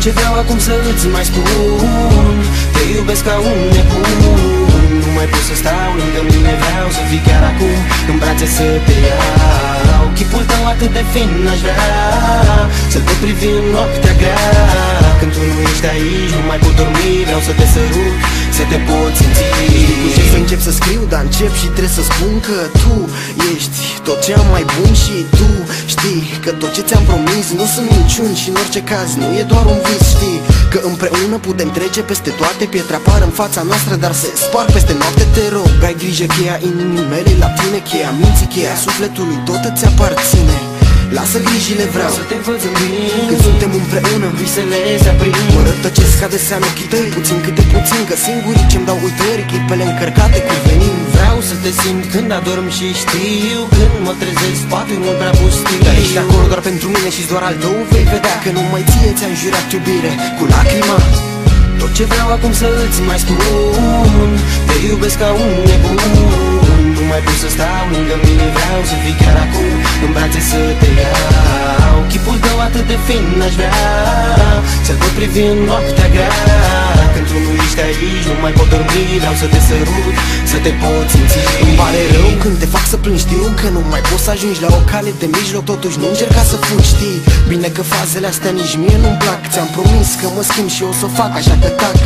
ce vreau acum să îți mai spun, te iubesc ca un nebun. Nu mai pot să stau lângă mine, vreau să fii chiar acum în brațe să te iau. Chipul tău atât de fin aș vrea să-l pot privi în noaptea grea. Când tu nu ești aici, nu mai pot dormi, vreau să te sărut, să te pot simți. Cu ce să încep să scriu, dar încep și trebuie să spun că tu ești tot ce am mai bun. Și tu știi că tot ce ți-am promis nu sunt minciuni și în orice caz nu e doar un vis. Știi că împreună putem trece peste toate, pietre apar în fața noastră, dar se sparg peste noapte. Te rog, ai grijă, cheia inimii mele la tine, cheia minții, cheia sufletului, tot îți aparține. Lasă grijile, vreau să te văd în bine când suntem împreună, visele se aprind. Mă rătăcesc adesea în ochii tăi, puțin câte puțin, că singurii ce-mi dau uitări, clipele încărcate cu venin. Vreau să te simt când adorm și știu, când mă trezesc, spațiul mult prea pustiu. Dar ești acolo doar pentru mine și doar al tău vei vedea că numai ție ți-am jurat iubire cu lacrima. Tot ce vreau acum să îți mai spun, te iubesc ca un nebun. Nu mai pot să stau lângă mine, vreau să fii chiar acum în brațe să te iau. Chipul tău atât de fin aș vrea să-l pot privi în noaptea grea. Când tu nu ești aici, nu mai pot dormi, vreau să te sărut, să te pot simți. Îmi pare rău când te fac să plângi, știu că nu mai poți să ajungi la o cale de mijloc, totuși nu încerca să fugi, știi bine că fazele astea nici mie nu-mi plac. Ți-am promis că mă schimb și o să o fac, așa că tac.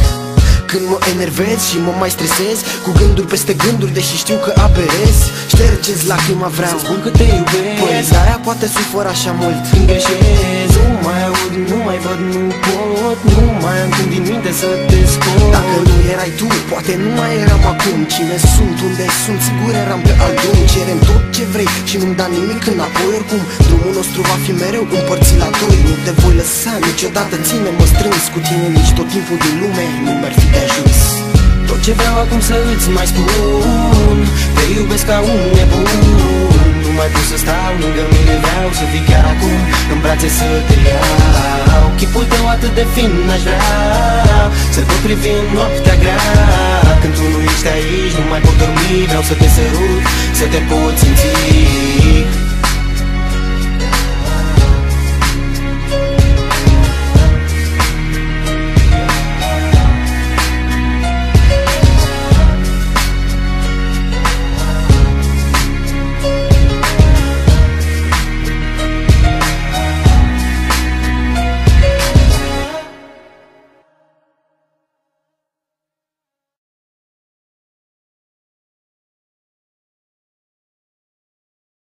Când mă enervez și mă mai stresez cu gânduri peste gânduri, deși știu că aberez, ștergeți lacrima, vreau să spun că te iubesc. Păi de-aia poate sufăr așa mult. Când greșez, nu mai aud, nu mai văd, nu pot, nu mai am când din minte să te scot. Dacă nu erai tu, poate nu mai eram acum. Cine sunt, unde sunt, sigur eram pe alt drum. Cerem tot ce vrei și nu-mi da nimic înapoi. Oricum, drumul nostru va fi mereu împărțit la doi. Nu te voi lăsa niciodată, ține-mă strâns cu tine, nici tot timpul din lume nu mi-ar fi de ajuns. Tot ce vreau acum să îți mai spun, te iubesc ca un nebun. Nu mai pot să stau lângă mine, vreau să fii chiar acum în brațe să te iau. Chipul tău atât de fin aș vrea să-l pot privi în noaptea grea. Când tu nu ești aici, nu mai pot dormi, vreau să te sărut, să te pot simți.